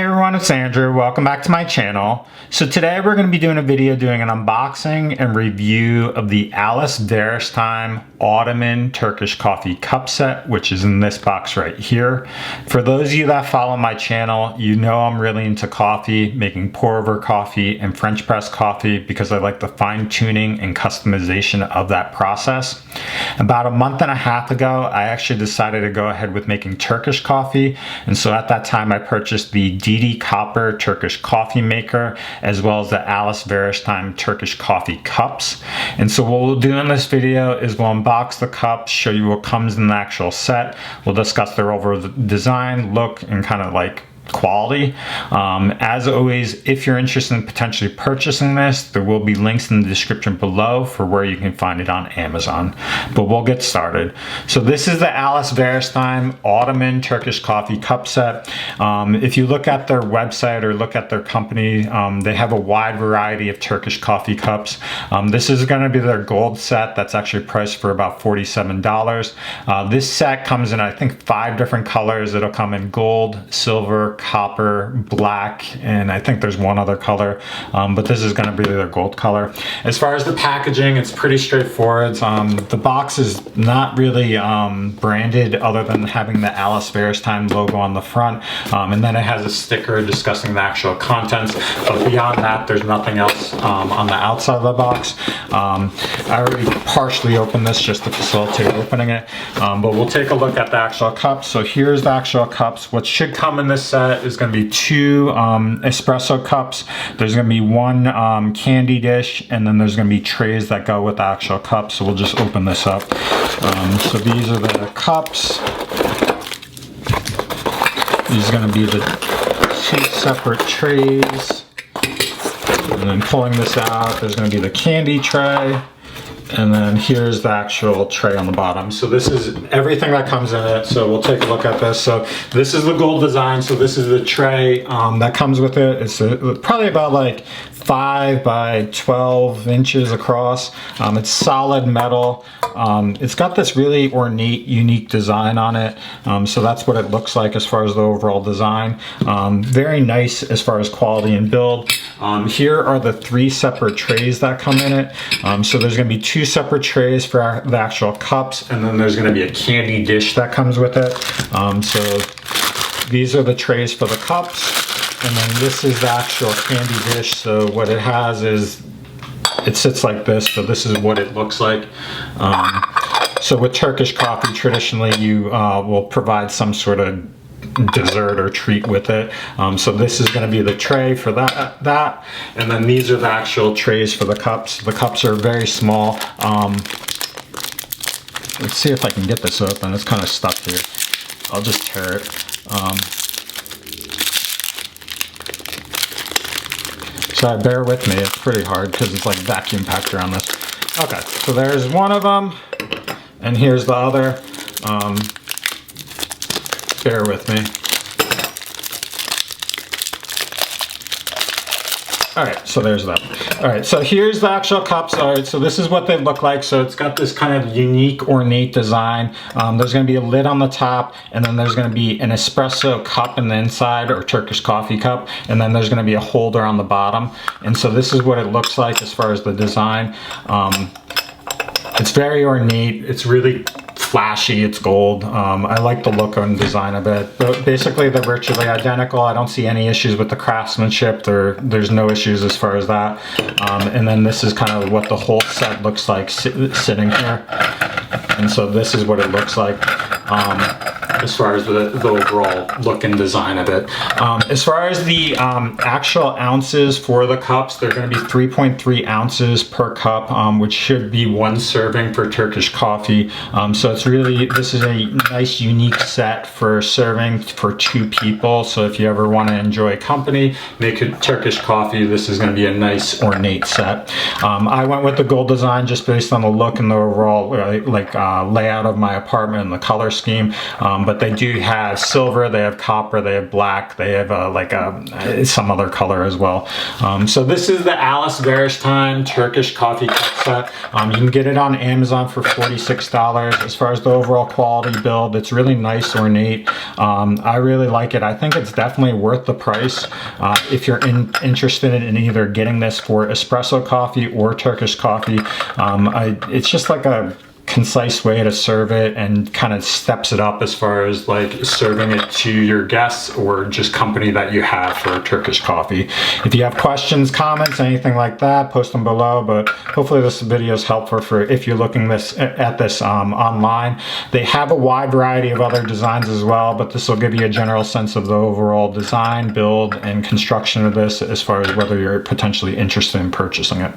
everyone, it's Andrew. Welcome back to my channel. So today we're going to be doing a video doing an unboxing and review of the Alisveristime Ottoman Turkish coffee cup set, which is in this box right here. For those of you that follow my channel, you know I'm really into coffee, making pour over coffee and French press coffee because I like the fine tuning and customization of that process. About a month and a half ago, I actually decided to go ahead with making Turkish coffee, and so at that time I purchased the DD Copper Turkish coffee maker as well as the Alisveristime Turkish coffee cups. And so what we'll do in this video is we'll unbox the cups, show you what comes in the actual set. We'll discuss their overall design, look, and kind of like quality. As always, if you're interested in potentially purchasing this, there will be links in the description below for where you can find it on Amazon. But we'll get started. So this is the Alisveristime Ottoman Turkish coffee cup set. If you look at their website or look at their company, they have a wide variety of Turkish coffee cups. This is going to be their gold set that's actually priced for about $47. This set comes in, I think, 5 different colors. It'll come in gold, silver, copper, black, and I think there's one other color, but this is going to be their gold color. As far as the packaging, it's pretty straightforward. The box is not really branded other than having the Alisveristime logo on the front, and then it has a sticker discussing the actual contents, but beyond that there's nothing else on the outside of the box. I already partially opened this just to facilitate opening it, but we'll take a look at the actual cups. So here's the actual cups. What should come in this set is going to be 2 espresso cups. There's going to be 1 candy dish, and then there's going to be trays that go with the actual cups. So we'll just open this up. So these are the cups. These are going to be the 2 separate trays. And then pulling this out, there's going to be the candy tray. And then here's the actual tray on the bottom. So this is everything that comes in it. So we'll take a look at this. So this is the gold design. So this is the tray that comes with it. It's probably about like 5 by 12 inches across. It's solid metal. It's got this really ornate, unique design on it. So that's what it looks like as far as the overall design. Very nice as far as quality and build. Here are the 3 separate trays that come in it. So there's going to be 2 separate trays for the actual cups, and then there's going to be a candy dish that comes with it. So these are the trays for the cups, and then this is the actual candy dish. So what it has is it sits like this. So this is what it looks like. So with Turkish coffee, traditionally you will provide some sort of dessert or treat with it. So this is going to be the tray for that, and then these are the actual trays for the cups. The cups are very small. Let's see if I can get this open. It's kind of stuck here. I'll just tear it. So bear with me, it's pretty hard because it's like vacuum packed around this. Okay, so there's one of them, and here's the other. Bear with me. All right, so there's that. All right, so here's the actual cups. All right, so this is what they look like. So it's got this kind of unique, ornate design. There's going to be a lid on the top, and then there's going to be an espresso cup in the inside, or Turkish coffee cup, and then there's going to be a holder on the bottom. And so this is what it looks like as far as the design. It's very ornate. It's really flashy. It's gold. I like the look and design of it. But basically they're virtually identical. I don't see any issues with the craftsmanship. There's no issues as far as that. And then this is kind of what the whole set looks like sitting here. And so this is what it looks like as far as the overall look and design of it. As far as the actual ounces for the cups, they're going to be 3.3 ounces per cup, which should be 1 serving for Turkish coffee. So it's really, this is a nice unique set for serving for 2 people. So if you ever want to enjoy company, make a Turkish coffee, this is going to be a nice ornate set. I went with the gold design just based on the look and the overall layout of my apartment and the color scheme. But but they do have silver, they have copper, they have black, they have some other color as well. So this is the Alisveristime Turkish coffee cup set. You can get it on Amazon for $46. As far as the overall quality build, it's really nice, ornate. I really like it. I think it's definitely worth the price if you're interested in either getting this for espresso coffee or Turkish coffee. It's just like a concise way to serve it and kind of steps it up as far as like serving it to your guests or just company that you have for Turkish coffee. If you have questions, comments, anything like that, post them below. But hopefully this video is helpful for if you're looking at this online. They have a wide variety of other designs as well, but this will give you a general sense of the overall design, build, and construction of this as far as whether you're potentially interested in purchasing it.